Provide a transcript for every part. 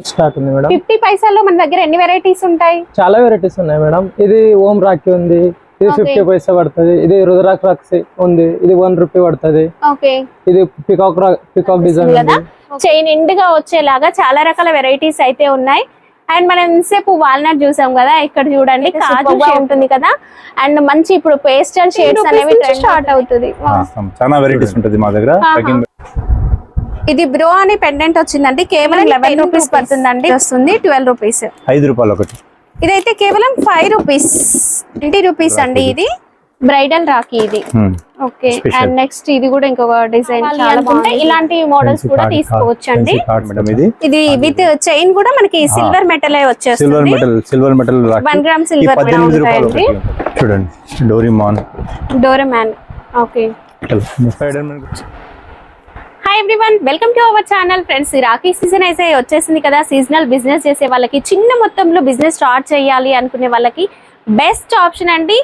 Start ఉంది madam. 50 పైసల్లో మన దగ్గర ఎన్ని వెరైటీస్ ఉంటాయి? చాలా వెరైటీస్ ఉన్నాయి మేడం. ఇది ఓం రాఖీ ఉంది, ఇది 50 పైసా పడుతుంది. ఇది రుద్రాక్ష రాఖీ ఉంది, ఇది 1 రూపీ పడుతుంది. ఓకే, ఇది పికాక్ డిజైన్ కదా, చైన్ ఎండ్ గా వచ్చేలాగా చాలా రకాల వెరైటీస్ అయితే ఉన్నాయి. అండ్ మనం ఇంతసేపు వాల్నట్ చూసాం కదా, ఇక్కడ చూడండి కాజు ఉంటుంది కదా. అండ్ మంచి ఇప్పుడు పేస్టల్ షేడ్స్ అనేవి స్టార్ట్ అవుతుంది. చాలా వెరైటీస్ ఉంటుంది మా దగ్గర. ఇది బ్రో అని పెండెంట్ వచ్చిందండి, కేవలం 11 రూపీస్ పడుతుందండి. వస్తుంది 12 రూపీస్, 5 రూపాయలు ఒకటి. ఇదైతే కేవలం 5 రూపీస్, 20 రూపీస్ అండి. ఇది బ్రైడల్ రాఖీ ఇది. ఓకే, అండ్ నెక్స్ట్ ఇది కూడా ఇంకొక డిజైన్ చాలా బాగుంది. ఇలాంటి మోడల్స్ కూడా తీసుకోవచ్చు అండి. ఇది విత్ చైన్ కూడా మనకి సిల్వర్ మెటల్ వచ్చేస్తుంది. సిల్వర్ మెటల్ 1 గ్రామ్ సిల్వర్ కూడా ఉంటాయండి. చూడండి Doraemon. Okay, hi everyone, welcome to our channel. Friends, Rakhi season అయితే వచ్చేసింది కదా. సీజనల్ బిజినెస్ చేసే వాళ్ళకి, చిన్న మొత్తంలో బిజినెస్ స్టార్ట్ చేయాలి అనుకునే వాళ్ళకి బెస్ట్ ఆప్షన్ అండి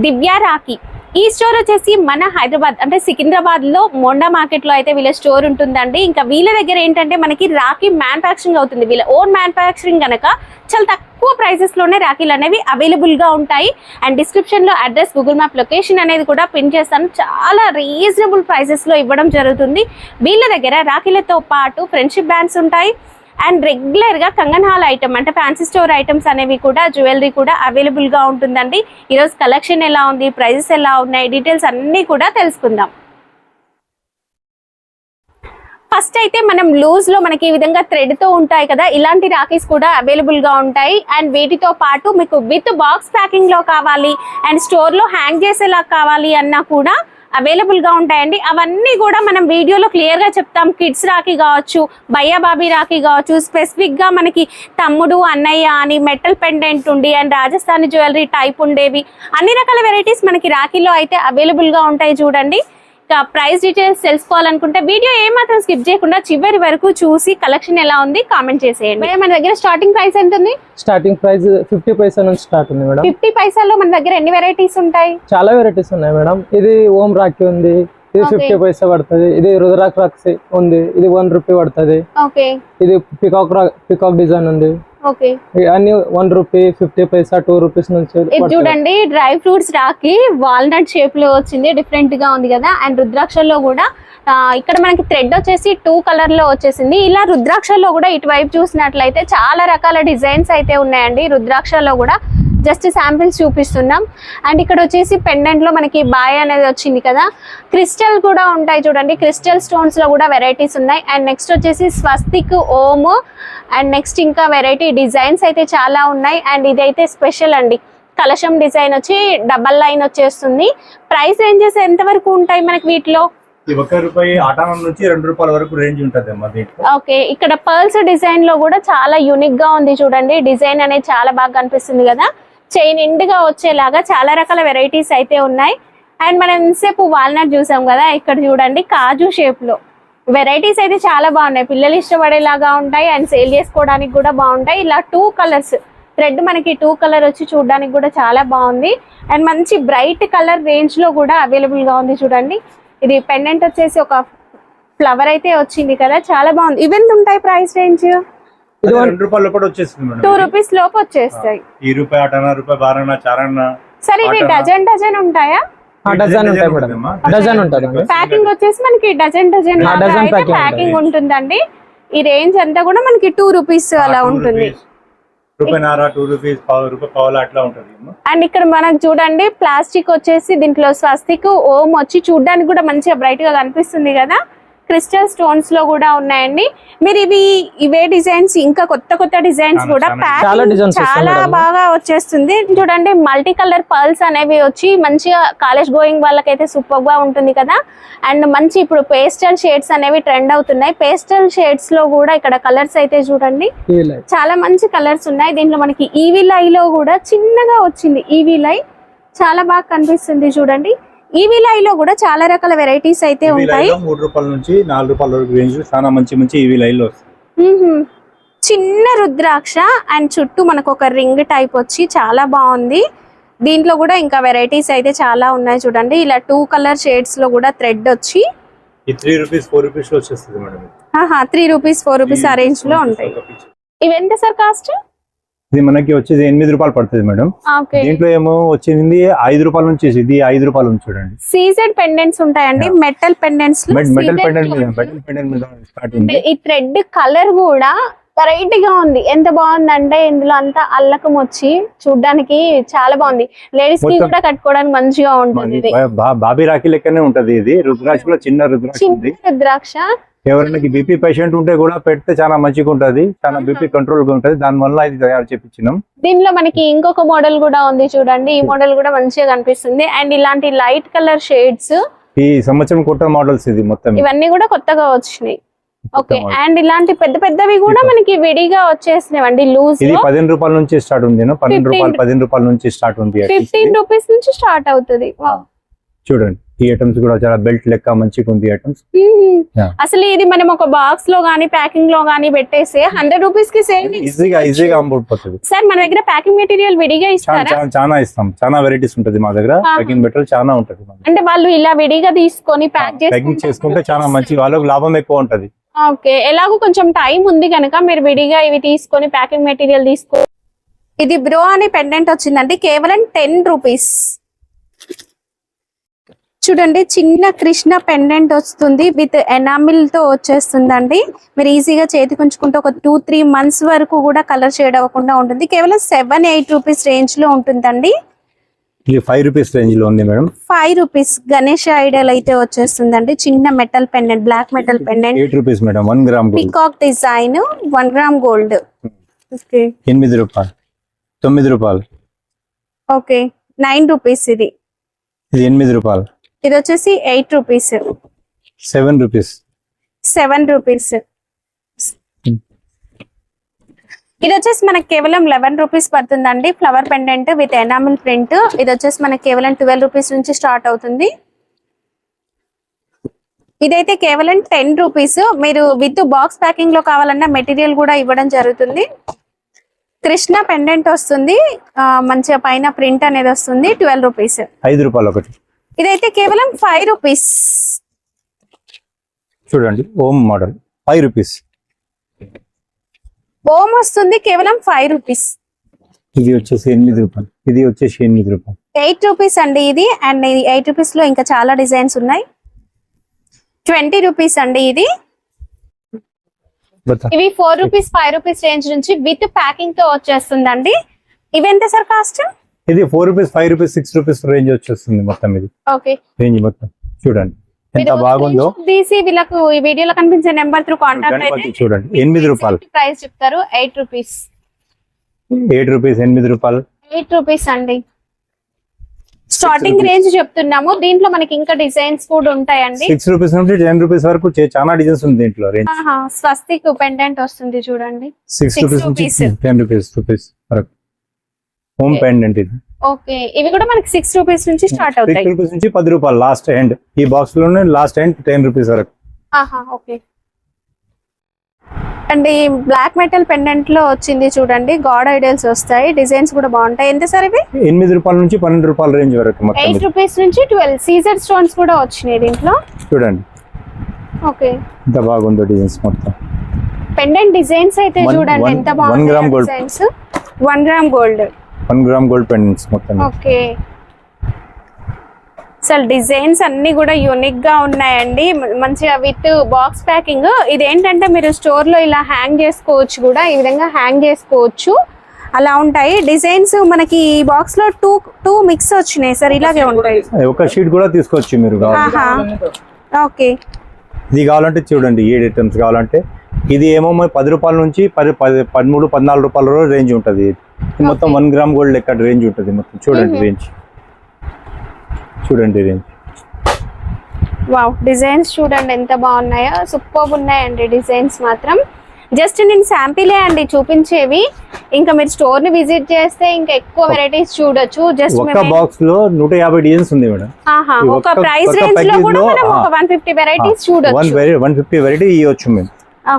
దివ్య రాఖీ. ఈ స్టోర్ వచ్చేసి మన హైదరాబాద్ అంటే సికింద్రాబాద్ లో మొండా మార్కెట్ లో అయితే వీళ్ళ స్టోర్ ఉంటుందండి. ఇంకా వీళ్ళ దగ్గర ఏంటంటే మనకి రాఖీ మ్యానుఫ్యాక్చరింగ్ అవుతుంది. వీళ్ళ ఓన్ మ్యానుఫ్యాక్చరింగ్ కనుక చాలా తక్కువ ప్రైసెస్ లోనే రాఖీలు అనేవి అవైలబుల్ గా ఉంటాయి. అండ్ డిస్క్రిప్షన్ లో అడ్రస్, గూగుల్ మ్యాప్ లొకేషన్ అనేది కూడా పిన్ చేస్తాను. చాలా రీజనబుల్ ప్రైసెస్ లో ఇవ్వడం జరుగుతుంది. వీళ్ళ దగ్గర రాఖీలతో పాటు ఫ్రెండ్షిప్ బ్యాండ్స్ ఉంటాయి. అండ్ రెగ్యులర్ గా కంగన్ హాల్ ఐటమ్ అంటే ఫ్యాన్సీ స్టోర్ ఐటమ్స్ అనేవి కూడా, జ్యువెలరీ కూడా అవైలబుల్ గా ఉంటుందండి. ఈరోజు కలెక్షన్ ఎలా ఉంది, ప్రైజెస్ ఎలా ఉన్నాయి, డీటెయిల్స్ అన్ని కూడా తెలుసుకుందాం. ఫస్ట్ అయితే మనం లూజ్ లో మనకి ఈ విధంగా థ్రెడ్ తో ఉంటాయి కదా, ఇలాంటి రాఖీస్ కూడా అవైలబుల్ గా ఉంటాయి. అండ్ వీటితో పాటు మీకు విత్ బాక్స్ ప్యాకింగ్ లో కావాలి అండ్ స్టోర్ లో హ్యాంగ్ చేసేలా కావాలి అన్నా కూడా అవైలబుల్ గా ఉంటాయండి. అవన్నీ కూడా మనం వీడియోలో క్లియర్ గా చెప్తాం. కిడ్స్ రాఖీ కావచ్చు, భయ్యా బాబీ రాఖీ కావచ్చు, స్పెసిఫిక్ గా మనకి తమ్ముడు, అన్నయ్య అని మెటల్ పెండెంట్ ఉండి అండ్ రాజస్థానీ జ్యువెలరీ టైప్ ఉండేవి, అన్ని రకాల వెరైటీస్ మనకి రాఖీలో అయితే అవైలబుల్ గా ఉంటాయి. చూడండి, ప్రైస్ డీటెయిల్స్ తెలుసుకోవాలనుకుంటే వీడియో ఏమాత్రం స్కిప్ చేయకుండా చివరి వరకు చూసి కలెక్షన్ ఎలా ఉంది కామెంట్ చేసేయండి. మన దగ్గర స్టార్టింగ్ ప్రైస్ ఎంత ఉంది? స్టార్టింగ్ ప్రైస్ 50 పైసా నుంచి స్టార్ట్ ఉంది మేడం. 50 పైసాల్లో మన దగ్గర ఎన్ని వెరైటీస్ ఉంటాయి? చాలా వెరైటీస్ ఉన్నాయి మేడం. ఇది ఓం రాఖీ ఉంది, ఇది 50 పైసా పడుతుంది. ఇది రుద్రాక్ష రాఖీ ఉంది, ఇది 1 రూపీ పడుతుంది. ఇది పికాక్ డిజైన్ ఉంది. అన్ని 1 రూపీ, 50 పైసా, 2 రూపీస్ నుంచి. చూడండి, dry fruits Rakhi walnut shape లో వచ్చింది, డిఫరెంట్ గా ఉంది కదా. అండ్ రుద్రాక్షల్లో కూడా ఇక్కడ మనకి థ్రెడ్ వచ్చేసి 2 కలర్ లో వచ్చేసింది. ఇలా రుద్రాక్షల్లో కూడా ఇటువైపు చూసినట్లయితే చాలా రకాల డిజైన్స్ అయితే ఉన్నాయండి. రుద్రాక్షల్లో కూడా జస్ట్ శాంపిల్స్ చూపిస్తున్నాం. అండ్ ఇక్కడ వచ్చేసి పెండెంట్ లో మనకి బాయ్ అనేది వచ్చింది కదా. క్రిస్టల్ కూడా ఉంటాయి చూడండి, క్రిస్టల్ స్టోన్స్ లో కూడా వెరైటీస్ ఉన్నాయి. అండ్ నెక్స్ట్ వచ్చేసి స్వస్తిక్, ఓమ్, అండ్ నెక్స్ట్ ఇంకా వెరైటీ డిజైన్స్ అయితే చాలా ఉన్నాయి. అండ్ ఇదైతే స్పెషల్ అండి, కలశం డిజైన్ వచ్చి డబల్ లైన్ వచ్చేస్తుంది. ప్రైస్ రేంజెస్ ఎంత వరకు ఉంటాయి మనకి వీటిలో? 1 రూపాయి నుంచి 2 రూపాయల వరకు రేంజ్ ఉంటుంది. ఓకే, ఇక్కడ పర్ల్స్ డిజైన్ లో కూడా చాలా యూనిక్ గా ఉంది చూడండి. డిజైన్ అనేది చాలా బాగా కనిపిస్తుంది కదా. చైన్ ఎండ్ గా వచ్చేలాగా చాలా రకాల వెరైటీస్ అయితే ఉన్నాయి. అండ్ మనం ఇంతసేపు వాల్నట్ చూసాం కదా, ఇక్కడ చూడండి కాజు షేప్ లో వెరైటీస్ అయితే చాలా బాగున్నాయి. పిల్లలు ఇష్టపడేలాగా ఉంటాయి అండ్ సేల్ చేసుకోవడానికి కూడా బాగుంటాయి. ఇలా 2 కలర్స్ థ్రెడ్ మనకి 2 కలర్ వచ్చి చూడడానికి కూడా చాలా బాగుంది. అండ్ మంచి బ్రైట్ కలర్ రేంజ్ లో కూడా అవైలబుల్ గా ఉంది చూడండి. ఇది పెండెంట్ వచ్చేసి ఒక ఫ్లవర్ అయితే వచ్చింది కదా, చాలా బాగుంది. ఇవెంత ఉంటాయి ప్రైస్ రేంజ్? 2 రూపాయల లోపల వచ్చేస్తుంది మేడం. 2 రూపీస్ లోపు వచ్చేస్తాయి. ఈ రూపాయి 8 రూపాయి 12 4 సరే, ఇవి డజన్ ఉంటాయా? డజన్ ఉంటాయి మేడం, డజన్ ఉంటుంది. ప్యాకింగ్ వచ్చేసి మనకి డజన్ ప్యాకింగ్ ఉంటుందండి. ఈ రేంజ్ అంతా కూడా మనకి 2 రూపీస్ అలా ఉంటుంది. అండ్ ఇక్కడ మనకు చూడండి ప్లాస్టిక్ వచ్చేసి దీంట్లో స్వస్తిక్, ఓం వచ్చి చూడడానికి కూడా మంచిగా బ్రైట్ గా కనిపిస్తుంది కదా. క్రిస్టల్ స్టోన్స్ లో కూడా ఉన్నాయండి. మీరు ఇవే డిజైన్స్ ఇంకా కొత్త డిజైన్స్ కూడా చాలా బాగా వచ్చేస్తుంది. చూడండి, మల్టీ కలర్ పర్ల్స్ అనేవి వచ్చి మంచిగా కాలేజ్ గోయింగ్ వాళ్ళకైతే సూపర్ గా ఉంటుంది కదా. అండ్ మంచి ఇప్పుడు పేస్టల్ షేడ్స్ అనేవి ట్రెండ్ అవుతున్నాయి. పేస్టల్ షేడ్స్ లో కూడా ఇక్కడ కలర్స్ అయితే చూడండి చాలా మంచి కలర్స్ ఉన్నాయి. దీంట్లో మనకి ఈవీ లై లో కూడా చిన్నగా వచ్చింది. ఈవీ లై చాలా బాగా కనిపిస్తుంది చూడండి. ఈవీ లై లో కూడా చాలా రకాల వెరైటీస్ అయితే ఉంటాయి. 3 రూపాయల నుంచి 4 రూపాయల వరకు రేంజ్ చాలా మంచి ఈవీ లై లో చిన్న రుద్రాక్ష అండ్ చుట్టూ మనకు ఒక రింగ్ టైప్ వచ్చి చాలా బాగుంది. దీంట్లో కూడా ఇంకా వెరైటీస్ అయితే చాలా ఉన్నాయి చూడండి. ఇలా 2 కలర్ షేడ్స్ లో కూడా థ్రెడ్ వచ్చి 3 రూపీస్ 4 రూపీస్ లో వచ్చేస్తుంది మేడం. 3 రూపీస్ 4 రూపీస్ ఆ రేంజ్ లో ఉంటాయి. ఇవి ఎంత సార్ కాస్ట్? ఇది మనకి వచ్చేది 8 రూపాయలు పడుతుంది మేడం. ఓకే. దీంట్లో ఏమో వచ్చింది 5 రూపాయల నుంచి, ఇది 5 రూపాయల నుంచి చూడండి. సీజెడ్ పెండెంట్స్ ఉంటాయండి, మెటల్ పెండెంట్స్. మెటల్ పెండెంట్ మీద స్టార్ట్ ఉంది. ఈ థ్రెడ్ కలర్ కూడా వెరైటీ గా ఉంది. ఎంత బాగుందంటే ఇందులో అంతా అల్లకం వచ్చి చూడడానికి చాలా బాగుంది. లేడీస్ కి కూడా కట్టుకోవడానికి మంచిగా ఉంటుంది. ఇది బాబీ రాఖీ లెక్కనే ఉంటది. ఇది రుద్రాక్ష కూడా చిన్న రుద్రాక్ష ఉంది. రుద్రాక్ష ఎవరైనా బీపీ పేషెంట్ ఉంటే కూడా పెడితే చాలా మంచిగా ఉంటది, చాలా బీపీ కంట్రోల్ గా ఉంటది. దాని వల్ల ఇది తయారు చేపించినాం. దీనిలో మనకి ఇంకొక మోడల్ కూడా ఉంది చూడండి. ఈ మోడల్ కూడా మంచిగా కనిపిస్తుంది. అండ్ ఇలాంటి లైట్ కలర్ షేడ్స్ ఈ సంవత్సరం కొత్త మోడల్స్ ఇది మొత్తం. ఇవన్నీ కూడా కొత్తగా వచ్చినాయి. ఓకే. అండ్ ఇలాంటి పెద్ద పెద్దవి కూడా మనకి విడిగా వచ్చేసినాయండి లూజ్. ఇది 15 రూపాయల నుంచి స్టార్ట్ ఉంది. 15 రూపాయల నుంచి స్టార్ట్ ఉంది. 15 రూపీస్ నుంచి స్టార్ట్ అవుతుంది. చూడండి ఈ ఐటమ్స్ కూడా చాలా బెల్ట్ లెక్క మంచిగా ఉంది ఐటమ్స్. అసలు ఇది మనం ఒక బాక్స్ లో గానీ ప్యాకింగ్ లో గానీ పెట్టేసి 100 రూపీస్ కి సేల్ ఈజీగా అమ్ముడుపోతుంది. సార్ మన దగ్గర ప్యాకింగ్ మెటీరియల్ విడిగా ఇస్తారా? చాలా ఇస్తాం, చాలా వెరైటీస్ ఉంటది మా దగ్గర. ప్యాకింగ్ మెటీరియల్ చాలా ఉంటది. అంటే వాళ్ళు ఇలా విడిగా తీసుకొని ప్యాకింగ్ చేసుకుంటే చాలా మంచి, వాళ్ళకి లాభం ఎక్కువ ఉంటది. ఓకే. ఎలాగో కొంచెం టైం ఉంది కనుక మీరు విడిగా ఇవి తీసుకొని ప్యాకింగ్ మెటీరియల్ తీసుకో. ఇది బ్రో అని పెండెంట్ వచ్చిందండి, కేవలం 10 రూపీస్. చూడండి చిన్న కృష్ణ పెండెంట్ వస్తుంది, విత్ ఎనామిల్ తో వచ్చేస్తుందండి. మీరు ఈజీగా చేతికి ఉంచుకుంటే ఒక 2-3 మంత్స్ వరకు కూడా కలర్ షేడ్ అవ్వకుండా ఉంటుంది. కేవలం 7-8 రూపీస్ రేంజ్ లో ఉంటుందండి. ఇది 5 రూపీస్ రేంజ్ లో ఉంది మేడం. 5 రూపీస్ గణేష్ ఐడల్ అయితే వచ్చేస్తుందండి. చిన్న metal pendant, black metal pendant. 8 rupees madam. 1 gram gold peacock design, 1 gram gold. 8 రూపాయలు, 9 రూపాయలు. ఓకే. 9 రూపీస్ ఇది. ఇది 8 రూపాయలు. ఇది వచ్చేసి 8 రూపీస్. 7 రూపీస్. 7 రూపీస్. ఇది వచ్చేసి మనకి కేవలం 11 రూపీస్ పడుతుందండి. Flower pendant with enamel print. ఇది వచ్చేసి మనకి కేవలం 12 రూపీస్ నుంచి స్టార్ట్ అవుతుంది. ఇదైతే కేవలం 10 రూపీస్. మీరు విత్ బాక్స్ ప్యాకింగ్ లో కావాలన్నా మెటీరియల్ కూడా ఇవ్వడం జరుగుతుంది. కృష్ణ పెండెంట్ వస్తుంది, మంచిగా పైన ప్రింట్ అనేది వస్తుంది. 12 రూపీస్. 5 రూపాయలు ఒకటి. ఇదైతే కేవలం 5 రూపీస్. చూడండి ఓం మోడల్ 5 రూపీస్. ఓం వస్తుంది కేవలం 5 రూపీస్. ఇది వచ్చేసి 8 రూపాయలు. ఇది వచ్చేసి 8 రూపాయలు. 8 రూపీస్ అండి ఇది. అండ్ 8 రూపీస్ లో ఇంకా చాలా డిజైన్స్ ఉన్నాయి. 20 రూపీస్ అండి ఇది. ఇవి 4 రూపీస్ 5 రూపీస్ రేంజ్ నుంచి విత్ ప్యాకింగ్ తో వచ్చేస్తుందండి. ఇవి ఎంత సార్ కాస్ట్? ఇది 4 రూపీస్ 5 రూపీస్ 6 రూపీస్ రేంజ్ వచ్చేస్తుంది మొత్తం. ఇది ఓకే రేంజ్ మొత్తం చూడండి ఎంత బాగుందో. తీసి వీళ్ళకు ఈ వీడియోలో కనిపించే నెంబర్ త్రూ కాంటాక్ట్ అయితే చూడండి. 8 రూపాయలు ప్రైస్ చెప్తారు. 8 రూపీస్. 8 రూపీస్ 8 రూపాయలు. 8 రూపీస్ అండి. స్టార్టింగ్ రేంజ్ చెప్తున్నాము. దీంట్లో మనకి ఇంకా డిజైన్స్ కూడా ఉంటాయండి. 6 రూపీస్ నుండి 10 రూపీస్ వరకు చాలా డిజైన్స్ ఉంది దీంట్లో రేంజ్. స్వస్తిక్ పెండెంట్ వస్తుంది చూడండి. 6 రూపీస్ నుంచి 10 రూపీస్ వరకు హోమ్ పెండెంట్ ఇది. ఓకే. ఇవి కూడా మనకి 6 రూపీస్ నుంచి స్టార్ట్ అవుతాయి. 6 రూపీస్ నుంచి 10 రూపాయలు లాస్ట్ ఎండ్. ఈ బాక్స్ లోనే లాస్ట్ ఎండ్ 10 రూపీస్ వరకు. ఓకే. అండ్ ఈ బ్లాక్ మెటల్ పెండెంట్ లో వచ్చింది చూడండి, గాడ్ ఐడల్స్ వస్తాయి. డిజైన్స్ కూడా బాగుంటాయి. ఎంత సార్ ఇవి? 8 రూపాయల నుంచి 12 రూపాయల రేంజ్ వరకు మొత్తం. 8 రూపీస్ నుంచి 12 సీజర్ స్టోన్స్ కూడా వచ్చినాయి దీంట్లో. చూడండి ఓకే. ఎంత బాగుందో డిజైన్స్ మొత్తం. పెండెంట్ డిజైన్స్ అయితే చూడండి ఎంత బాగుంది. 1 gram gold designs. 1 gram gold. 1 gram gold pendants మొత్తం. ఓకే. అసలు డిజైన్స్ అన్ని కూడా యూనిక్ గా ఉన్నాయండి. మంచిగా విత్ బాక్స్ ప్యాకింగ్. ఇది ఏంటంటే మీరు స్టోర్ లో ఇలా హ్యాంగ్ చేసుకోవచ్చు, కూడా ఈ విధంగా హ్యాంగ్ చేసుకోవచ్చు. అలా ఉంటాయి డిజైన్స్. మనకి ఈ బాక్స్ లో టూ మిక్స్ వచ్చినాయి సార్, ఇలాగే ఉంటాయి. ఒక షీట్ కూడా తీసుకోవచ్చు మీరు. ఓకే. ఇది కావాలంటే చూడండి 7 ఐటమ్స్ కావాలంటే. ఇది ఏమో 10 రూపాయల నుంచి 13-14 రూపాయల రేంజ్ ఉంటుంది. మొత్తం 1 గ్రామ్ గోల్డ్ లెక్క రేంజ్ ఉంటుంది మొత్తం. చూడండి రేంజ్, చూడండి రేంజ్. వావ్, డిజైన్స్ చూడండి ఎంత బాగున్నాయో. సూపర్ ఉన్నాయండి డిజైన్స్ మాత్రం. జస్ట్ నేను శాంపిలే అండి చూపించేవి. ఇంకా మీరు స్టోర్ ని విజిట్ చేస్తే ఇంకా ఎక్కువ వెరైటీస్ చూడొచ్చు. జస్ట్ ఒక బాక్స్ లో 150 డిజైన్స్ ఉంది మేడం. ఒక ప్రైస్ రేంజ్ లో కూడా మనం ఒక 150 వెరైటీస్ చూడొచ్చు. 150 వెరైటీ ఇవ్వచ్చు మేము.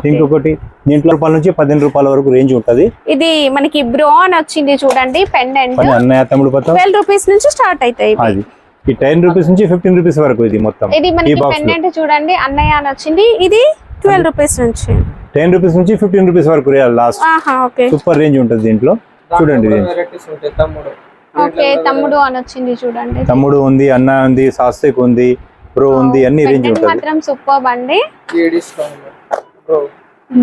ఇంకొకటి దీంట్లో రూపాయల నుంచి 15 రూపాయల వరకు రేంజ్ ఉంటది. ఇది మనకి బ్రో అని వచ్చింది చూడండి పెండెంట్. అన్నయ్య తమ్ముడు 12 రూపీస్ నుంచి స్టార్ట్ అవుతాయి. ఈ 10 రూపీస్ నుంచి 15 రూపీస్ వరకు ఇది మొత్తం. ఇది మనకి పెండెంట్ చూడండి అన్నయ్య అని వచ్చింది. ఇది 12 రూపీస్ నుంచి. 10 రూపీస్ నుంచి 15 రూపీస్ వరకు లాస్ట్ ఓకే సూపర్ రేంజ్ ఉంటుంది దీంట్లో. చూడండి వెరైటీస్ ఉంటాయి. తమ్ముడు ఓకే తమ్ముడు అని వచ్చింది చూడండి. తమ్ముడు ఉంది, అన్న ఉంది, సాస్తిక్ ఉంది, ప్రో ఉంది, అన్ని రేంజ్ పెండెంట్ ఉంటుంది. మాత్రం సూపర్ అండి.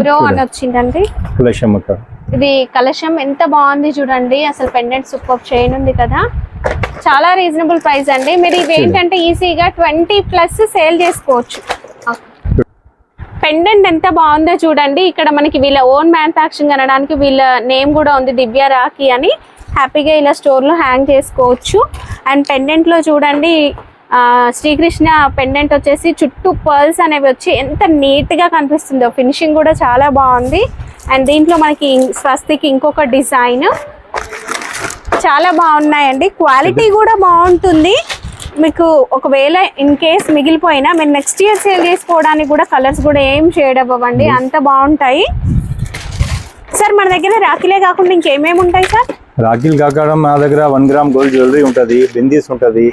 బ్రో అని వచ్చిందండి కలెక్షన్ మొత్తం. ఇది కలెక్షన్ ఎంత బాగుంది చూడండి. అసలు పెండెంట్ సూపర్ చైన్ ఉంది కదా, చాలా రీజనబుల్ ప్రైస్ అండి. మీరు ఇవి ఏంటంటే ఈజీగా 20+ సేల్ చేసుకోవచ్చు. పెండెంట్ ఎంత బాగుందో చూడండి. ఇక్కడ మనకి వీళ్ళ ఓన్ మ్యానుఫ్యాక్చరింగ్ అనడానికి వీళ్ళ నేమ్ కూడా ఉంది, దివ్య రాఖీ అని. హ్యాపీగా ఇలా స్టోర్లో హ్యాంగ్ చేసుకోవచ్చు. అండ్ పెండెంట్లో చూడండి శ్రీకృష్ణ పెండెంట్ వచ్చేసి చుట్టూ పర్ల్స్ అనేవి వచ్చి ఎంత నీట్గా కనిపిస్తుందో. ఫినిషింగ్ కూడా చాలా బాగుంది. అండ్ దీంట్లో మనకి స్వస్తికి ఇంకొక డిజైన్ చాలా బాగున్నాయండి. క్వాలిటీ కూడా బాగుంటుంది. మీకు ఒకవేళ ఇన్ కేస్ మిగిలిపోయినా మీరు నెక్స్ట్ ఇయర్ సేల్ చేసుకోవడానికి కూడా కలర్స్ కూడా ఏం షేడ్ అవ్వండి, అంత బాగుంటాయి. సార్ మన దగ్గర రాఖీలే కాకుండా ఇంకేమేమి ఉంటాయి సార్? రాఖీలు కాకుండా మా దగ్గర 1 గ్రామ్ గోల్డ్ జ్యువెలరీ ఉంటది, బిందీస్ ఉంటది,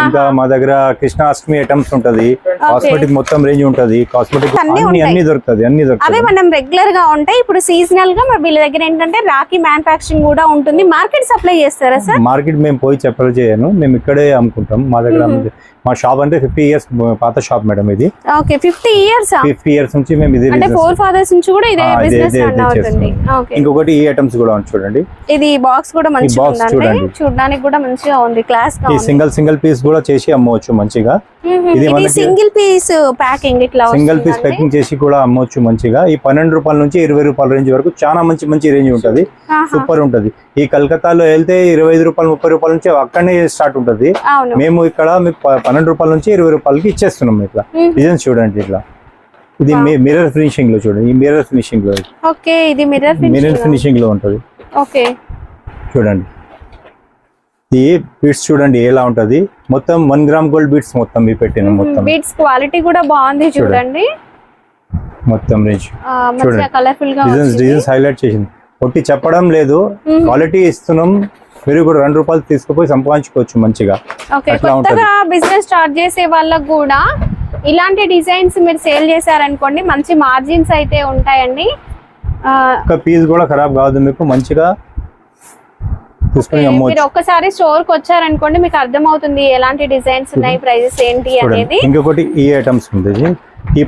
ఇంకా మా దగ్గర కృష్ణాష్టమి ఐటమ్స్ ఉంటది, కాస్మెటిక్ మొత్తం రేంజ్ ఉంటది. కాస్మెటిక్ అన్ని దొరుకుతుంది, అవే మనం రెగ్యులర్ గా ఉంటాయి. ఇప్పుడు సీజనల్ గా మరి వీళ్ళ దగ్గర ఏంటంటే రాఖీ మ్యానుఫ్యాక్చరింగ్ కూడా ఉంటుంది. మార్కెట్ సప్లై చేస్తారా సార్? మార్కెట్ మేము పోయి చెప్పలు చేయను, మేము ఇక్కడే అమ్ముకుంటాం. మా దగ్గర మా షాప్ అంటే 50 ఇయర్స్ పాత షాప్ మేడం ఇది. ఓకే 50 ఇయర్స్ నుంచి మేము ఇది అంటే 4 ఫాదర్స్ నుంచి కూడా ఇదే బిజినెస్ రన్ అవుతుంది. ఓకే ఇంకొకటి ఈ ఐటమ్స్ కూడా చూడండి. ఇది బాక్స్ కూడా మంచిగా ఉందండి, చూడడానికి కూడా మంచిగా ఉంది, క్లాస్ గా ఉంది. సింగిల్ పీస్ కూడా చేసి అమ్మవచ్చు మంచిగా. ఇది సింగిల్ పీస్ ప్యాకింగ్ ఇట్లా సింగిల్ పీస్ ప్యాకింగ్ చేసి కూడా అమ్మవచ్చు మంచిగా. ఈ 12 రూపాయల నుంచి 20 రూపాయల రేంజ్ వరకు చాలా మంచి రేంజ్ ఉంటది, సూపర్ ఉంటది. ఈ కలకత్తాలో వెళ్తే 25 రూపాయలు 30 రూపాయల నుంచి అక్కడనే స్టార్ట్ ఉంటది. మేము ఇక్కడ మీకు 12 రూపాయల నుంచి 20 రూపాయలకి ఇచ్చేస్తున్నాం. ఇట్లా డిజైన్స్ చూడండి. ఇట్లా ఇది మిర్రర్ ఫినిషింగ్ లో చూడండి. ఈ మిర్రర్ ఫినిషింగ్ లో ఓకే ఇది మిర్రర్ ఫినిషింగ్ లో ఉంటది. ఓకే చూడండి ఈ బీట్స్ చూడండి ఎలా ఉంటది. మొత్తం 1 గ్రామ్ గోల్డ్ బీట్స్ మొత్తం మీ పెట్టిన మొత్తం బీట్స్ క్వాలిటీ కూడా బాగుంది చూడండి. మొత్తం రేంజ్ మంచిగా కలర్ఫుల్ గా డిజైన్స్ హైలైట్ చేసింది. ఒట్టి చెప్పడం లేదు, క్వాలిటీ ఇస్తున్నాం. మీరు కూడా 2 రూపాయలు తీసుకుపోయి సంపాదించుకోవచ్చు మంచిగా. కొత్తగా బిజినెస్ స్టార్ట్ చేసే వాళ్ళకు కూడా ఇలాంటి డిజైన్స్ మీరు సేల్ చేశారనుకోండి మంచి మార్జిన్స్ అయితే ఉంటాయండి. ఒక పీస్ కూడా ఖరాబ్ కాదు, మీకు మంచిగా మీరు ఒక్కసారి స్టోర్ కి వచ్చారనుకోండి మీకు అర్థమవుతుంది ఎలాంటి డిజైన్స్ ఉన్నాయి, ప్రైజెస్ ఏంటి అనేది. ఇంకొకటి ఈ ఐటమ్స్ ఉంటుంది. ఈ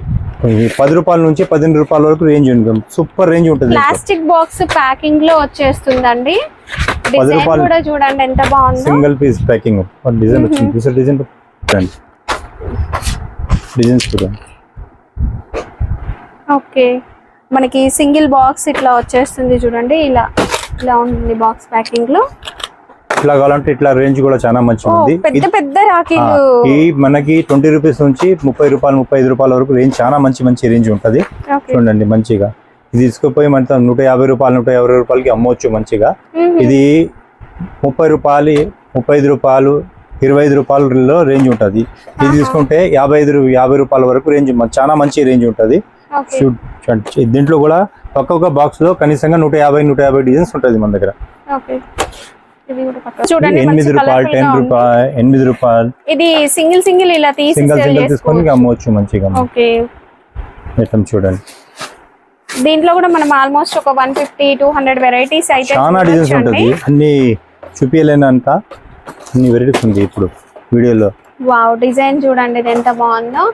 10 రూపాయల నుంచి 15 రూపాయల వరకు రేంజ్ ఉంటుంది, సూపర్ రేంజ్ ఉంటుంది. ప్లాస్టిక్ బాక్స్ ప్యాకింగ్ లో వచ్చేస్తుందండి. డిజైన్ కూడా చూడండి ఎంత బాగుందో. సింగిల్ పీస్ ప్యాకింగ్ డిజైన్ వచ్చింది. డిజైన్స్ చూడండి. ఓకే మనకి సింగిల్ బాక్స్ ఇట్లా వచ్చేస్తుంది చూడండి. ఇలా ఉంటుంది బాక్స్ ప్యాకింగ్ లో. ఇట్లా కావాలంటే ఇట్లా రేంజ్ కూడా చాలా మంచిగా ఉంది. పెద్ద రాఖీలు ఈ మనకి 20 రూపీస్ నుంచి 30 రూపాయలు 35 రూపాయల వరకు రేంజ్ చాలా మంచి రేంజ్ ఉంటది. చూడండి మంచిగా ఇది తీసుకుపోయి మన 150 రూపాయలు 150 రూపాయలకి అమ్మవచ్చు మంచిగా. ఇది 30 రూపాయలు 35 రూపాయలు 25 రూపాయలలో రేంజ్ ఉంటది. ఇది తీసుకుంటే 50 రూపాయల వరకు రేంజ్ చాలా మంచి రేంజ్ ఉంటది. దీంట్లో కూడా ఒక్కొక్క బాక్స్ లో కనీసంగా 150 డిజైన్స్ ఉంటది మన దగ్గర. 8 రూపాయలు 8 రూపాయలు ఇది సింగిల్ ఇలా తీసుకొని అమ్మవచ్చు మంచిగా. చూడండి దీంట్లో కూడా మనం ఆల్మోస్ట్ ఒక 150-200 వెరైటీస్ అయితే చాలా డిజైన్స్ ఉంటది. అన్ని చూపించలేనంత అన్ని వెరైటీస్ ఉంది ఇప్పుడు వీడియోలో. వావ్ డిజైన్ చూడండి ఇది ఎంత బాగుందో.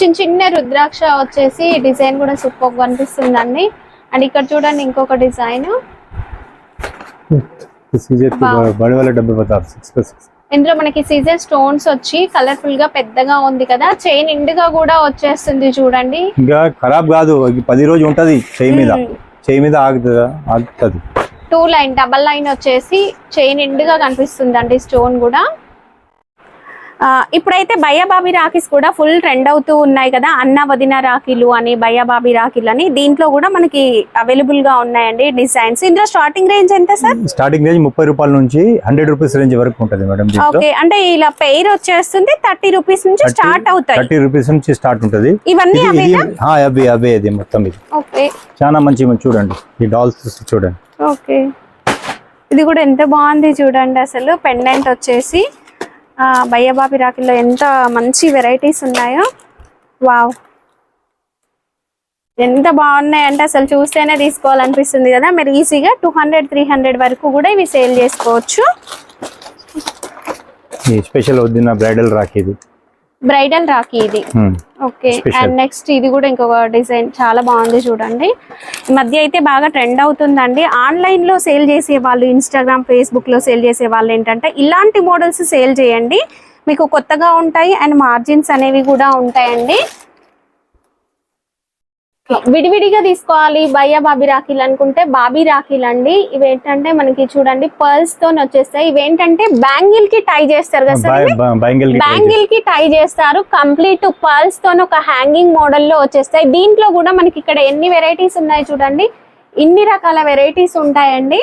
చిన్న రుద్రాక్ష వచ్చేసి డిజైన్ కూడా సూపర్ గా కనిపిస్తుందండి. అండ్ ఇక్కడ చూడండి ఇంకొక డిజైన్. ఇందులో మనకి సీజర్ స్టోన్స్ వచ్చి కలర్ఫుల్ గా పెద్దగా ఉంది కదా. చైన్ ఇండుగా కూడా వచ్చేస్తుంది చూడండి. ఇంకా ఖరాబ్ కాదు, 10 రోజు ఉంటది చేయి మీద ఆగుతుంది. 2 లైన్ డబల్ లైన్ వచ్చేసి చైన్ ఇండుగా కనిపిస్తుంది అండి స్టోన్ కూడా. ఇప్పుడైతే బయ్యాబాబీ రాఖీస్ కూడా ఫుల్ ట్రెండ్ అవుతూ ఉన్నాయి కదా. అన్న వదిన రాఖీలు అని బయ్యాబాబీ రాఖీలు అని దీంట్లో కూడా మనకి అవైలబుల్ గా ఉన్నాయండి డిజైన్స్. ఇందులో స్టార్టింగ్ రేంజ్ ఎంత సార్? స్టార్టింగ్ రేంజ్ 30 రూపాయల నుంచి 100 రూపీస్ రేంజ్ వరకు ఉంటుంది మేడం. ఓకే అంటే ఇలా పెయిర్ వచ్చేస్తుంది 30 రూపీస్ నుంచి స్టార్ట్ అవుతాయి. 30 రూపీస్ నుంచి స్టార్ట్ ఉంటుంది. ఇవన్నీ అవే అది మొత్తం. ఇది ఓకే చాలా మంచి చూడండి. ఈ డాల్స్ చూడండి. ఓకే ఇది కూడా ఎంత బాగుంది చూడండి. అసలు పెండెంట్ వచ్చేసి బయ్యాబాబీ రాఖీల్లో ఎంత మంచి వెరైటీస్ ఉన్నాయో. వావ్ ఎంత బాగున్నాయి అంటే అసలు చూస్తేనే తీసుకోవాలనిపిస్తుంది కదా. మీరు ఈజీగా 200-300 వరకు కూడా ఇవి సేల్ చేసుకోవచ్చు. స్పెషల్ వద్దిన బ్రైడల్ రాఖీ ఇది. బ్రైడల్ రాఖీ ఇది. ఓకే. అండ్ నెక్స్ట్ ఇది కూడా ఇంకొక డిజైన్ చాలా బాగుంది చూడండి. ఈ మధ్య అయితే బాగా ట్రెండ్ అవుతుందండి. ఆన్లైన్ లో సేల్ చేసే వాళ్ళు, ఇన్స్టాగ్రామ్, ఫేస్బుక్ లో సేల్ చేసే వాళ్ళు ఏంటంటే ఇలాంటి మోడల్స్ సేల్ చేయండి, మీకు కొత్తగా ఉంటాయి అండ్ మార్జిన్స్ అనేవి కూడా ఉంటాయండి. విడివిడిగా తీసుకోవాలి భయ్యా బాబీ రాఖీలు అనుకుంటే బాబీ రాఖీలు అండి. ఇవి ఏంటంటే మనకి చూడండి పర్ల్స్ తో వచ్చేస్తాయి. ఇవేంటంటే బ్యాంగిల్ కి టై చేస్తారు కదా సార్, బ్యాంగిల్ కి టై చేస్తారు. కంప్లీట్ పర్ల్స్ తో ఒక హ్యాంగింగ్ మోడల్ లో వచ్చేస్తాయి. దీంట్లో కూడా మనకి ఇక్కడ ఎన్ని వెరైటీస్ ఉన్నాయి చూడండి, ఇన్ని రకాల వెరైటీస్ ఉంటాయండి.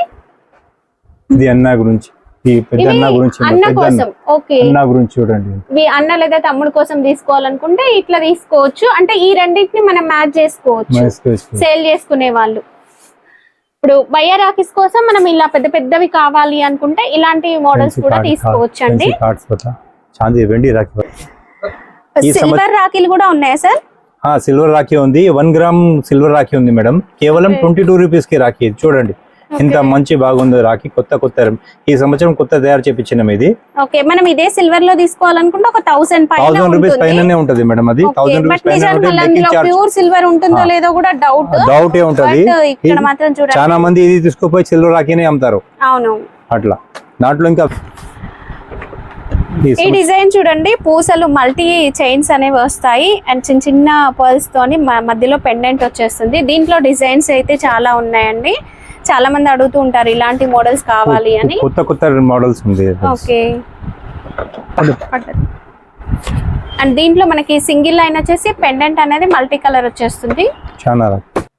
ఇది అన్న గురించి, ఈ పెద్ద అన్న గురించి, అన్న కోసం. ఓకే. అన్న గురించి చూడండి. ఇవి అన్న లేదా తమ్ముడు కోసం తీసుకోవాలనుకుంటే ఇట్లా తీసుకోవచ్చు. అంటే ఈ రెండింటిని మనం మ్యాచ్ చేసుకోవచ్చు సేల్ చేసుకునే వాళ్ళు. ఇప్పుడు భయ్యా రాఖీస్ కోసం మనం ఇలా పెద్ద పెద్దవి కావాలి అనుకుంటే ఇలాంటి మోడల్స్ కూడా తీసుకోవచ్చు అండి. సిల్వర్ రాఖీలు కూడా ఉన్నాయా సార్? సిల్వర్ రాఖీ ఉంది, 1 గ్రామ్ సిల్వర్ రాఖీ ఉంది మేడం. కేవలం 22 రూపీస్ కి రాఖీ. చూడండి ఇంత మంచి బాగుంది రాఖీ. కొత్త ఈ సంవత్సరం కొత్త తయారు చేపించినాం ఇది. ఓకే. మనం ఇదే సిల్వర్ లో తీసుకోవాలనుకుంటే ఒక 1000 రూపీస్ పైననే ఉంటది మేడం. అది 1000 రూపీస్ పైన. ప్యూర్ సిల్వర్ ఉంటుందో లేదో కూడా డౌట్ ఏ ఉంటది. ఇక్కడ మాత్రం చూడండి చాలా మంది ఇది తీసుకుపోయి సిల్వర్ రాఖీనే అమ్ముతారు. అవును. అట్లా దాంట్లో ఇంకా ఈ డిజైన్ చూడండి, పూసలు మల్టీ చైన్స్ అనేవి వస్తాయి అండ్ చిన్న చిన్న పర్ల్స్ తోని మధ్యలో పెండెంట్ వచ్చేస్తుంది. దీంట్లో డిజైన్స్ అయితే చాలా ఉన్నాయండి. చాలా మంది అడుగుతూ ఉంటారు ఇలాంటి మోడల్స్ కావాలి అని. కొత్త మోడల్స్ ఉంది. ఓకే. అండ్ దీంట్లో మనకి సింగిల్ లైన్ వచ్చేసి పెండెంట్ అనేది మల్టీ కలర్ వచ్చేస్తుంది. చాలా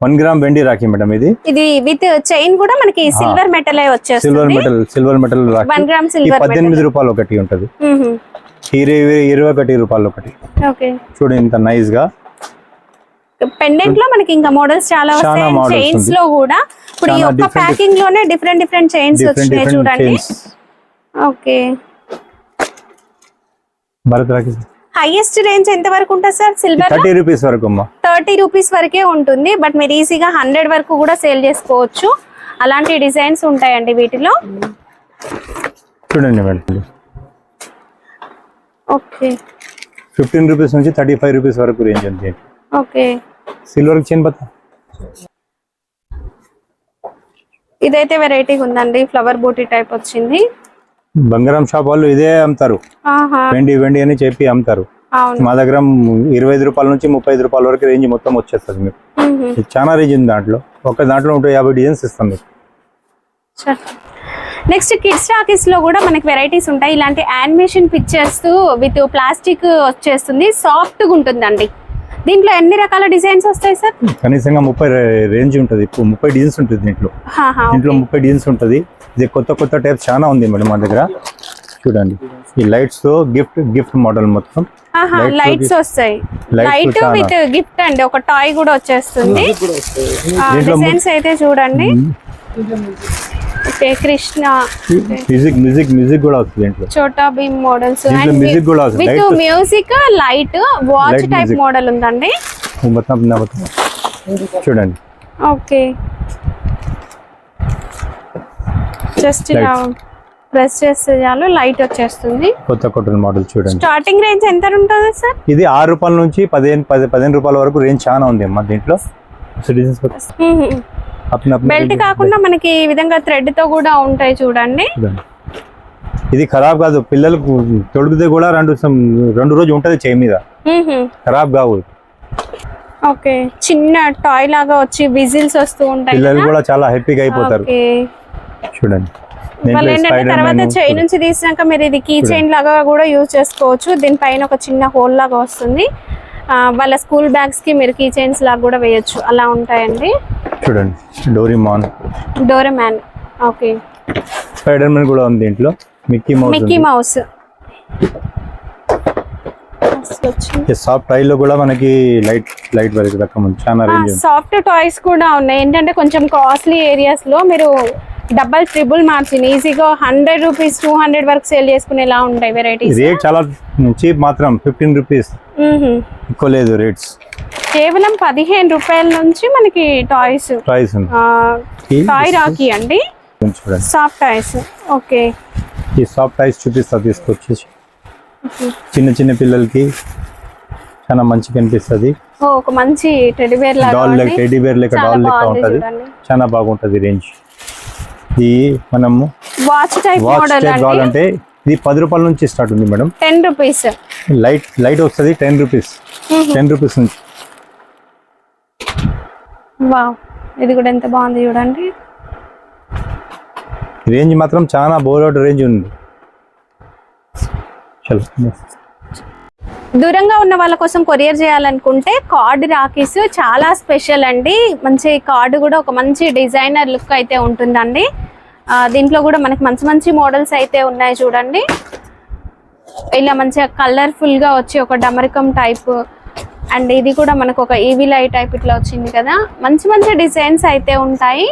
1 గ్రామ్ వెండి రాఖీ మేడం ఇది. ఇది విత్ చైన్ కూడా మనకి సిల్వర్ మెటల్ వచ్చేస్తుంది. Silver metal Rakhi 1 gram silver 18 రూపాయలు ఒకటి ఉంటది. 21 రూపాయలు ఒకటి. ఓకే. చూడండి ఇంత నైస్ గా. పెండెంట్ లో మనకి ఇంకా మోడల్స్ చాలా వస్తాయి. చైన్స్ లో కూడా ఇప్పుడు ఈ ఒక్క ప్యాకింగ్ లోనే డిఫరెంట్ చైన్స్ వచ్చాయి చూడండి. Okay. Bharat Rakhi highest range ఎంత వరకు ఉంటుంది సార్ సిల్వర్? 30 రూపీస్ వరకు. 30 రూపీస్ వరకే ఉంటుంది. బట్ మీరు ఈజీగా 100 వరకు కూడా సేల్ చేసుకోవచ్చు. అలాంటి డిజైన్స్ ఉంటాయండి వీటిలో. చూడండి మేడం. ఓకే. 15 రూపీస్ నుంచి 35 రూపీస్ వరకు రేంజ్ ఉంది. ఓకే. సిల్వర్ చైన్ బతా. ఇదైతే వెరైటీ ఉందండి, ఫ్లవర్ బూటీ టైప్ వచ్చింది. బంగారం షాప్ వాళ్ళు ఇదే అమ్ముతారు. వెండి అని చెప్పి అమ్ముతారు. మా దగ్గర 25 రూపాయల నుంచి 35 రూపాయల వరకు రేంజ్ మొత్తం వచ్చేస్తుంది మీకు. చాలా రేంజ్ ఉంది దాంట్లో. దాంట్లో 50 డిజైన్స్ ఇస్తాం మీకు. నెక్స్ట్ కిడ్స్ రాఖీస్ లో కూడా మనకి వెరైటీస్ ఉంటాయి. ఇలాంటి యానిమేషన్ పిక్చర్స్ విత్ ప్లాస్టిక్ వచ్చేస్తుంది, సాఫ్ట్ గా ఉంటుందండి. దీంట్లో ఎన్ని రకాల డిజైన్స్ వస్తాయి సార్? కనీసంగా 30 రేంజ్ ఉంటుంది. 30 డిజైన్స్ ఉంటుంది దీంట్లో. 30 డిజైన్స్ ఉంటుంది. ఇది కొత్త టైప్స్ చాలా ఉంది మేడం మా దగ్గర. చూడండి ఈ లైట్స్ తో గిఫ్ట్ మోడల్ మొత్తం లైట్స్ వస్తాయి. లైట్ విత్ గిఫ్ట్ అండి, ఒక టాయ్ కూడా వచ్చేస్తుంది. డిజైన్స్ అయితే చూడండి. ఓకే. కృష్ణ మ్యూజిక్ కూడా వస్తుంది దీంట్లో. చోటా భీమ్ మోడల్స్ మ్యూజిక్ కూడా with music, light, watch type model ఉందండి. చూడండి. ఓకే. జస్ట్ ఇలా ప్రెస్ చేస్తే చాలు లైట్ వచ్చేస్తుంది. కొత్త మోడల్ చూడండి. స్టార్టింగ్ రేంజ్ ఎంత ఉంటుంది సార్? ఇది 6 రూపాయల నుంచి 15 రూపాయల వరకు రేంజ్ చాలా ఉంది అమ్మా దీంట్లో. బెల్ట్ కాకుండా మనకి ఈ విధంగా థ్రెడ్ తో కూడా ఉంటాయి చూడండి. ఇది ఖరాబ్ కాదు, పిల్లలకు తొడిగితే కూడా 2 రోజు ఉంటది చేయి మీద, ఖరాబ్ కావు. ఓకే. చిన్న టాయ్ లాగా వచ్చి విజిల్స్ వస్తూ ఉంటాయి, పిల్లలు కూడా చాలా హ్యాపీగా అయిపోతారు. చూడండి. వాళ్ళు ఏంటంటే తర్వాత చైన్ నుంచి తీసినాక మీరు ఇది కీ చైన్ లాగా కూడా యూజ్ చేసుకోవచ్చు. దీనిపైన ఒక చిన్న హోల్ లాగా వస్తుంది. వాళ్ళ స్కూల్ బ్యాగ్స్ కి మీరు కీ చైన్స్ లాగా కూడా వేయొచ్చు, అలా ఉంటాయండి. చూడండి. డోరేమాన్. ఓకే. స్పైడర్ మ్యాన్ కూడా ఉంది దీంట్లో. Mickey mouse. సాఫ్ట్ టాయ్ లో కూడా మనకి లైట్ వరకు రకం చాలా రేంజ్ ఉంది. సాఫ్ట్ టాయ్స్ కూడా ఉన్నాయి. ఏంటంటే కొంచెం కాస్ట్లీ ఏరియాస్ లో మీరు డబల్ ట్రిపుల్ మార్జిన్ ఈజీగా 100 రూపీస్ 200 వరకు సేల్ చేసుకునేలా ఉంటాయి వెరైటీస్. రేట్ చాలా చీప్, మాత్రం 15 రూపీస్, ఎక్కువ లేదు రేట్స్. కేవలం 15 రూపాయల నుంచి మనకి టాయ్స్ టాయ్ రాఖీ అండి, సాఫ్ట్ టాయ్స్. ఓకే, ఈ సాఫ్ట్ టాయ్స్ చూపిస్తా తీసుకొచ్చేసి చిన్న చిన్న పిల్లలకి చాలా మంచిగా అనిపిస్తుంది. ఒక మంచి టెడ్డీ బేర్ లాగా డాల్ లెక్క టెడ్డీ బేర్ లెక్క డాల్ లెక్క ఉంటది, చాలా బాగుంటది రేంజ్. ఇది మనము వాచ్ టైప్ మోడల్ కావాలంటే ఇది 10 రూపాయల నుంచి స్టార్ట్ ఉంది మేడం. 10 రూపీస్ లైట్ వస్తుంది 10 రూపీస్. 10 రూపీస్ నుంచి. వావ్, ఇది కూడా ఎంత బాగుంది చూడండి. రేంజ్ మాత్రం చాలా బోర్డ్ రేంజ్ ఉంది. దూరంగా ఉన్న వాళ్ళ కోసం కొరియర్ చేయాలనుకుంటే కార్డ్ రాఖీస్ చాలా స్పెషల్ అండి. మంచి కార్డు కూడా ఒక మంచి డిజైనర్ లుక్ అయితే ఉంటుందండి. దీంట్లో కూడా మనకి మంచి మంచి మోడల్స్ అయితే ఉన్నాయి చూడండి. ఇలా మంచిగా కలర్ఫుల్ గా వచ్చి ఒక డమరికం టైప్, అండ్ ఇది కూడా మనకు ఒక ఈవిల్ ఐ టైప్ ఇట్లా వచ్చింది కదా. మంచి మంచి డిజైన్స్ అయితే ఉంటాయి.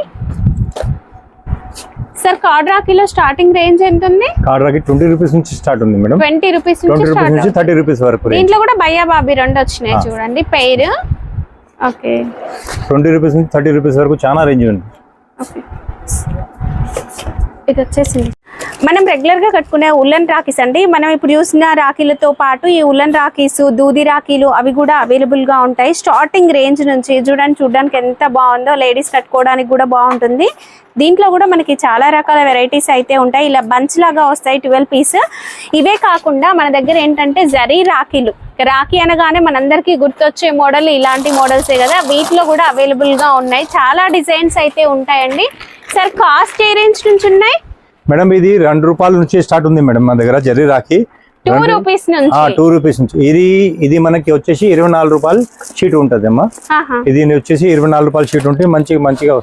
సార్ కార్డ్ రాఖీలో స్టార్టింగ్ రేంజ్ ఎంత ఉంది? కార్డ్ రాఖీ 20 రూపీస్ నుంచి స్టార్ట్ ఉంది మేడం. 20 రూపీస్ నుంచి 30 రూపీస్ వరకు. దీంట్లో కూడా భయ్యా బాబీ రెండు వచ్చినాయి చూడండి పెయిర్. ఓకే, 20 రూపీస్ నుంచి 30 రూపీస్ వరకు చాలా రేంజ్ ఉంది. ఓకే, ఇది వచ్చేసింది. మనం రెగ్యులర్ గా కట్టుకునే ఉల్లన్ రాఖీస్ అండి. మనం ఇప్పుడు చూసిన రాఖీలతో పాటు ఈ ఉల్లన్ రాఖీస్, దూది రాఖీలు అవి కూడా అవైలబుల్ గా ఉంటాయి. స్టార్టింగ్ రేంజ్ నుంచి చూడడానికి ఎంత బాగుందో. లేడీస్ కట్టుకోవడానికి కూడా బాగుంటుంది. దీంట్లో కూడా మనకి చాలా రకాల వెరైటీస్ అయితే ఉంటాయి. ఇలా బంచ్ లాగా వస్తాయి 12 పీస్. ఇవే కాకుండా మన దగ్గర ఏంటంటే జరీ రాఖీలు. రాఖీ అనగానే మనందరికీ గుర్తొచ్చే మోడల్ ఇలాంటి మోడల్సే కదా. వీటిలో కూడా అవైలబుల్ గా ఉన్నాయి. చాలా డిజైన్స్ అయితే ఉంటాయండి. సార్ కాస్ట్ ఏ రేంజ్ నుంచి ఉన్నాయి మేడం? ఇది 2 రూపాయల నుంచి స్టార్ట్ ఉంది మేడం మన దగ్గర జరీ రాఖీ. 2 రూపీస్ నుంచి 2 రూపీస్ నుంచి. ఇది మనకి వచ్చేసి 24 రూపాయలు షీట్ ఉంటుంది అమ్మా. ఇది వచ్చేసి 24 రూపాయల షీట్ ఉంటే మంచిగా.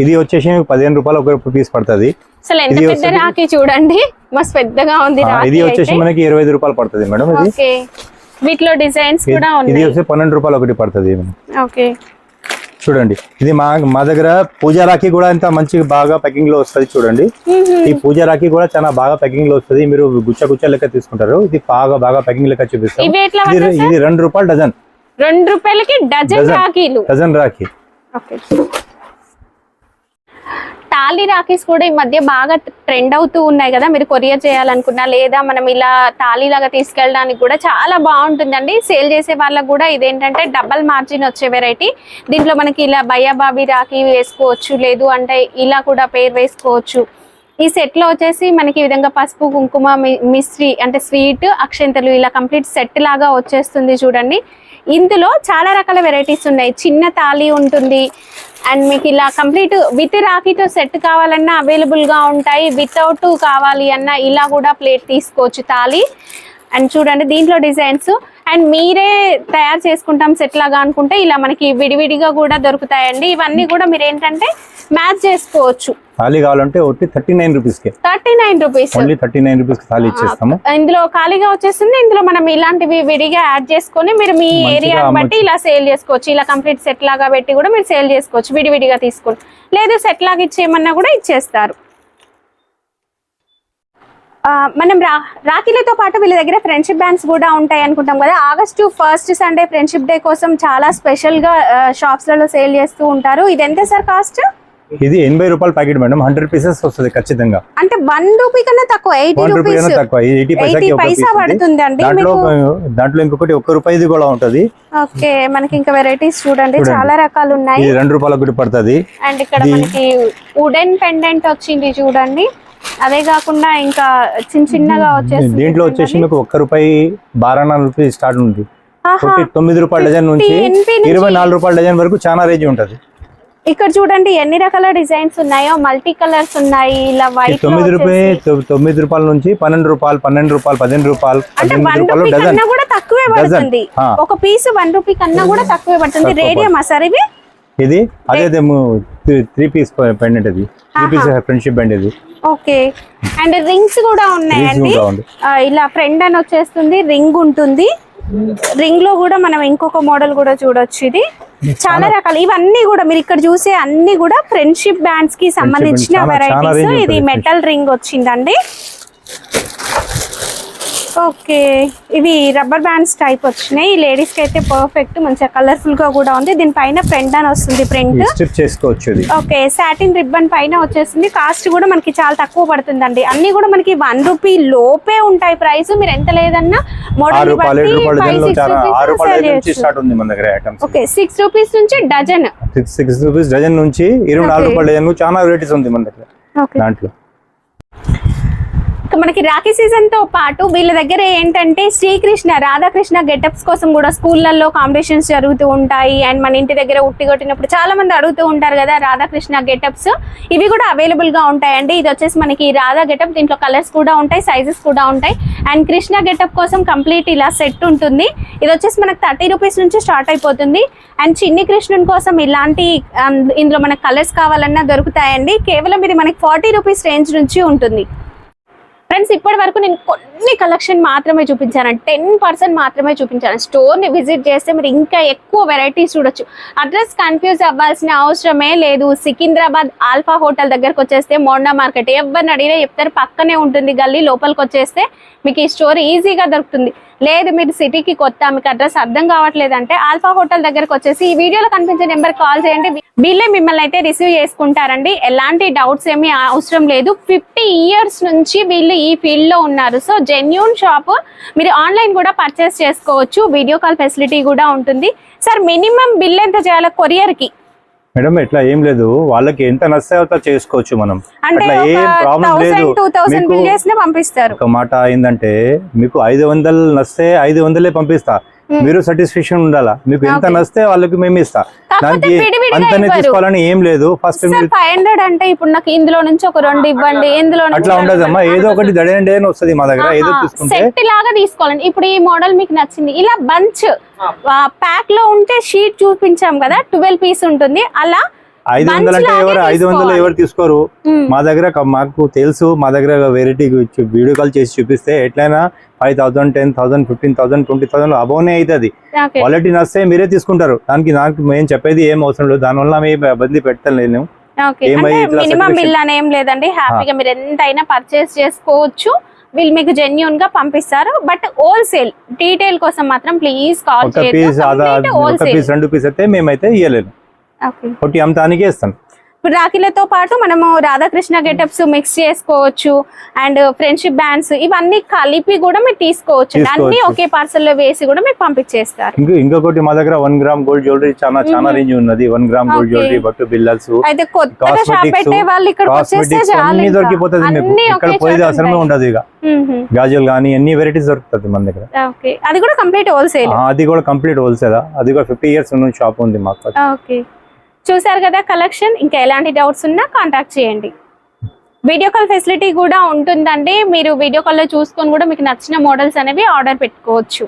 ఇది వచ్చేసి 15 రూపాయలు ఒక పీస్ పడుతుంది. అసలు ఎంత పెద్ద రాఖీ చూడండి, మస్తు పెద్దగా ఉంది. ఇది వచ్చేసి మనకి 25 రూపాయలు పడుతుంది మేడం. ఇది వీటిలో డిజైన్స్ కూడా ఉన్నాయి. ఇది వచ్చి 12 రూపాయలు ఒకటి పడుతుంది. ఓకే, చూడండి ఇది మా దగ్గర పూజా రాఖీ కూడా ఇంత మంచిగా బాగా ప్యాకింగ్ లో వస్తుంది. చూడండి ఈ పూజా రాఖీ కూడా చాలా బాగా ప్యాకింగ్ లో వస్తుంది. మీరు గుచ్చ లెక్క తీసుకుంటారు. ఇది బాగా ప్యాకింగ్ లెక్క చూపిస్తాం. ఇది 2 రూపాయలు డజన్. 2 రూపాయలకి డజన్ రాఖీలు. డజన్ రాఖీ. ఓకే, తాళి రాఖీస్ కూడా ఈ మధ్య బాగా ట్రెండ్ అవుతూ ఉన్నాయి కదా. మీరు కొరియర్ చేయాలనుకున్నా లేదా మనం ఇలా తాళి లాగా తీసుకెళ్ళడానికి కూడా చాలా బాగుంటుందండి. సేల్ చేసే వాళ్ళకు కూడా ఇదేంటంటే డబల్ మార్జిన్ వచ్చే వెరైటీ. దీంట్లో మనకి ఇలా భయ్యా బాబీ రాఖీ వేసుకోవచ్చు, లేదు అంటే ఇలా కూడా పేరు వేసుకోవచ్చు. ఈ సెట్ లో వచ్చేసి మనకి ఈ విధంగా పసుపు, కుంకుమ, మిశ్రీ అంటే స్వీట్, అక్షంతలు ఇలా కంప్లీట్ సెట్ లాగా వచ్చేస్తుంది చూడండి. ఇందులో చాలా రకాల వెరైటీస్ ఉన్నాయి. చిన్న తాళి ఉంటుంది, అండ్ మీకు ఇలా కంప్లీట్ విత్ రాఖీతో సెట్ కావాలన్నా అవైలబుల్ గా ఉంటాయి. వితౌట్ కావాలి అన్నా ఇలా కూడా ప్లేట్ తీసుకోవచ్చు తాళి. అండ్ చూడండి దీంట్లో డిజైన్స్. అండ్ మీరే తయారు చేసుకుంటాం సెట్ లాగా అనుకుంటే ఇలా మనకి విడివిడిగా కూడా దొరుకుతాయండి. ఇవన్నీ కూడా మీరు ఏంటంటే మ్యాచ్ చేసుకోవచ్చు. తాళి కావాలంటే 39 రూపీస్ కి 39 రూపీస్ ఓన్లీ 39 రూపీస్ కి తాళి ఇచ్చేస్తాము. ఇందులో ఖాళీగా వచ్చేస్తుంది. ఇందులో మనం ఇలాంటివి విడిగా యాడ్ చేసుకొని మీరు మీ ఏరియాని బట్టి ఇలా సేల్ చేసుకోవచ్చు. ఇలా కంప్లీట్ సెట్ లాగా పెట్టి కూడా మీరు సేల్ చేసుకోవచ్చు విడివిడిగా తీసుకొని. లేదు సెట్ లాగా ఇచ్చేయమన్నా కూడా ఇచ్చేస్తారు. మనం రాఖీలతో పాటు వీళ్ళ దగ్గర ఫ్రెండ్షిప్ బ్యాండ్స్ కూడా ఉంటాయి అనుకుంటాం కదా. August 1st Sunday friendship day కోసం చాలా స్పెషల్ గా షాప్స్ లలో సేల్ చేస్తూ ఉంటారు. ఇది ఎంత సార్ కాస్ట్? ఇది 80 రూపాయల ప్యాకెట్ మేడం. 100 పీసెస్ వస్తుంది ఖచ్చితంగా. అంటే 1 రూపీ కన్నా తక్కువ, 80 రూపీస్ తక్కువ, 80 పైసా పడుతుంది అండి. దాంట్లో ఇంకొకటి 1 రూపాయిది కూడా ఉంటది. ఓకే, మనకి ఇంకా వెరైటీస్ చూడండి చాలా రకాలు ఉన్నాయి. 2 రూపాయలు ఒకటి పడుతుంది. అండ్ ఇక్కడ మనకి వుడెన్ పెండెంట్ వచ్చింది చూడండి. అదే కాకుండా ఇంకా చిన్నగా వచ్చేసి దీంట్లో వచ్చేసి మీకు 1 రూపాయి 12 రూపాయలు స్టార్ట్ ఉంది. 9 రూపాయల డజన్ నుంచి 24 రూపాయల డజన్ వరకు చాలా రేంజ్ ఉంటది. ఇక్కడ చూడండి ఎన్ని రకాల డిజైన్స్ ఉన్నాయో. మల్టీ కలర్స్ ఉన్నాయి. ఇలా వైట్ 9 రూపాయల నుంచి 12 రూపాయలు, 12 రూపాయలు, 15 రూపాయలు, 15 రూపాయలు డజన్ కూడా తక్కువే పడుతుంది. ఒక పీస్ 1 రూపీ కన్నా కూడా తక్కువే పడుతుంది. రేడియం సార్ ఇది? ఇది అదే 3 పీస్ పెండెంట్. ఇది 3 పీస్ ఫ్రెండ్షిప్ బ్యాండ్ ఇది. ఓకే, అండ్ రింగ్స్ కూడా ఉన్నాయండి. ఇలా ఫ్రెండ్ అని వచ్చేస్తుంది, రింగ్ ఉంటుంది. రింగ్ లో కూడా మనం ఇంకొక మోడల్ కూడా చూడొచ్చు. ఇది చాలా రకాలు. ఇవన్నీ కూడా మీరు ఇక్కడ చూసే అన్ని కూడా ఫ్రెండ్షిప్ బ్యాండ్స్ కి సంబంధించిన వెరైటీస్. ఇది మెటల్ రింగ్ వచ్చిందండి. ఓకే, ఇవి రబ్బర్ బ్యాండ్స్ టైప్ వచ్చినాయి. లేడీస్ కి అయితే పర్ఫెక్ట్, మంచిగా కలర్ఫుల్ గా కూడా ఉంది. దీనిపైన ప్రింట్ అని వస్తుంది, ప్రింట్ స్టిచ్ చేసుకోవచ్చు. ఓకే, సాటిన్ రిబ్బన్ పైన వచ్చేసింది. కాస్ట్ కూడా మనకి చాలా తక్కువ పడుతుందండి. అన్ని కూడా మనకి 1 రూపీ లోపే ఉంటాయి ప్రైస్. మీరు ఎంత లేదన్నా మోడల్ ఓకే, 6 రూపీస్ నుంచి డజన్, 6 రూపీస్ డజన్ నుంచి 24 రూపాయల డజన్ చాలా వెరైటీస్ ఉంది మన దగ్గర. దాంట్లో మనకి రాఖీ సీజన్ తో పాటు వీళ్ళ దగ్గర ఏంటంటే శ్రీకృష్ణ రాధాకృష్ణ గెటప్స్ కోసం కూడా స్కూళ్ళల్లో కాంపిటీషన్స్ జరుగుతూ ఉంటాయి. అండ్ మన ఇంటి దగ్గర ఉట్టి కొట్టినప్పుడు చాలా మంది అడుగుతూ ఉంటారు కదా రాధాకృష్ణ గెటప్స్, ఇవి కూడా అవైలబుల్ గా ఉంటాయండి. ఇది వచ్చేసి మనకి రాధా గెటప్, దీంట్లో కలర్స్ కూడా ఉంటాయి, సైజెస్ కూడా ఉంటాయి. అండ్ కృష్ణ గెటప్ కోసం కంప్లీట్ ఇలా సెట్ ఉంటుంది. ఇది వచ్చేసి మనకి 30 రూపీస్ నుంచి స్టార్ట్ అయిపోతుంది. అండ్ చిన్ని కృష్ణుని కోసం ఇలాంటి ఇందులో మనకు కలర్స్ కావాలన్నా దొరుకుతాయండి. కేవలం ఇది మనకి 40 రూపీస్ రేంజ్ నుంచి ఉంటుంది. ఫ్రెండ్స్, ఇప్పటి వరకు నేను కొన్ని కలెక్షన్ మాత్రమే చూపించాను, 10% మాత్రమే చూపించాను. స్టోర్ని విజిట్ చేస్తే మీరు ఇంకా ఎక్కువ వెరైటీస్ చూడొచ్చు. అడ్రస్ కన్ఫ్యూజ్ అవ్వాల్సిన అవసరమే లేదు. సికింద్రాబాద్ ఆల్ఫా హోటల్ దగ్గరకు వచ్చేస్తే మోండా మార్కెట్, ఎవరిని అడిగినా చెప్తారు, పక్కనే ఉంటుంది గల్లీ. లోపలికి వచ్చేస్తే మీకు ఈ స్టోర్ ఈజీగా దొరుకుతుంది. లేదు మీరు సిటీకి కొత్త, మీకు అడ్రస్ అర్థం కావట్లేదంటే ఆల్ఫా హోటల్ దగ్గరకు వచ్చేసి ఈ వీడియోలో కనిపించే నెంబర్ కాల్ చేయండి. వీళ్ళే మిమ్మల్ని అయితే రిసీవ్ చేసుకుంటారండి. ఎలాంటి డౌట్స్ ఏమీ అవసరం లేదు. 50 ఇయర్స్ నుంచి వీళ్ళు ఈ ఫీల్డ్ లో ఉన్నారు. సో జెన్యూన్ షాప్, మీరు ఆన్లైన్ కూడా పర్చేస్ చేసుకోవచ్చు. వీడియో కాల్ ఫెసిలిటీ కూడా ఉంటుంది. సార్, మినిమం బిల్ ఎంత చేయాలి కొరియర్ కి? మేడం ఎట్లా ఏం లేదు, వాళ్ళకి ఎంత నచ్చాయో చేసుకోవచ్చు మనం. అట్లా ఏం ప్రాబ్లం లేదు. 2000 బిల్ చేసినా పంపిస్తారు. ఒక మాట ఏంటంటే మీకు 500 నస్తే 500 పంపిస్తా. మీరు సాటిస్ఫాక్షన్ ఉండాలా. మీకు ఎంత నస్తే వాళ్ళకి మేము ఇస్తా. దానికి అంతనే తీసుకోవాలని ఏం లేదు. ఫస్ట్ 500 అంటే ఇప్పుడు నాకు ఇందులో నుంచి ఒక 2 ఇవ్వండి, ఇందులో అట్లా ఉండదమ్మా. ఏదో ఒకటి దడేండే వస్తుంది మా దగ్గర. ఏదో తీసుకుంటే సెట్ లాగా తీసుకోవాలండి. ఇప్పుడు ఈ మోడల్ మీకు నచ్చింది, ఇలా బంచ్ ప్యాక్ లో ఉంటే షీట్ చూపించాం కదా, 12 పీస్ ఉంటుంది. అలా 500 అంటే 500 ఎవరు తీసుకోరు మా దగ్గర. మాకు తెలుసు, మా దగ్గర వెరైటీ వీడియో కాల్ చేసి చూపిస్తే ఎట్లయినా 5000, 10,000, 15,000, 20,000 అబోనే అవుతుంది. క్వాలిటీ నస్తే మీరే తీసుకుంటారు. దానికి నాకు మేము చెప్పేది ఏం అవసరం లేదు. దానివల్ల మేము ఇబ్బంది పెడతాను. మినిమం బిల్ అని ఏం లేదండి. హ్యాపీగా మీరు ఎంతైనా పర్చేస్ చేసుకోవచ్చు. వీళ్ళు మీకు జెన్యూన్ గా పంపిస్తారు. బట్ హోల్సేల్ డీటెయిల్ కోసం మాత్రం ప్లీజ్ కాల్ చేయండి. 1 పీస్ 2 పీస్ అయితే మేమైతే ఇవ్వలేను. ఒకటి అమ్మటానికే ఇస్తాను. ఇప్పుడు రాఖీలతో పాటు మనము రాధాకృష్ణ గెటప్స్ మిక్స్ చేసుకోవచ్చు. అండ్ ఫ్రెండ్షిప్ బ్యాండ్స్ ఇవన్నీ కలిపి కూడా మీరు తీసుకోవచ్చు. అన్ని ఒకే పార్సల్ లో వేసి కూడా మీకు పంపించేస్తారు. ఇంకొకటి మా దగ్గర 1 గ్రామ్ గోల్డ్ జ్యువెలరీ చాలా రేంజ్ ఉన్నది. 1 గ్రామ్ గోల్డ్ జ్యువెలరీ, బట్టు బిల్లల్స్, అయితే కొత్తగా షాప్ పెట్టే వాళ్ళు ఇక్కడ వచ్చేస్తే అన్ని దొరికిపోతుంది. మీకు ఇక్కడ పోయేది అవసరమే ఉండదు. ఇక గాజులు కానీ అన్ని వెరైటీస్ దొరుకుతుంది మన దగ్గర. అది కూడా కంప్లీట్ హోల్సేల్. అది కూడా కంప్లీట్ హోల్సేల్. అది కూడా 50 ఇయర్స్ నుంచి షాప్ ఉంది మాకు. చూసారు కదా కలెక్షన్. ఇంకా ఎలాంటి డౌట్స్ ఉన్నా కాంటాక్ట్ చేయండి. వీడియో కాల్ ఫెసిలిటీ కూడా ఉంటుందండి. మీరు వీడియో కాల్లో చూసుకొని కూడా మీకు నచ్చిన మోడల్స్ అనేవి ఆర్డర్ పెట్టుకోవచ్చు.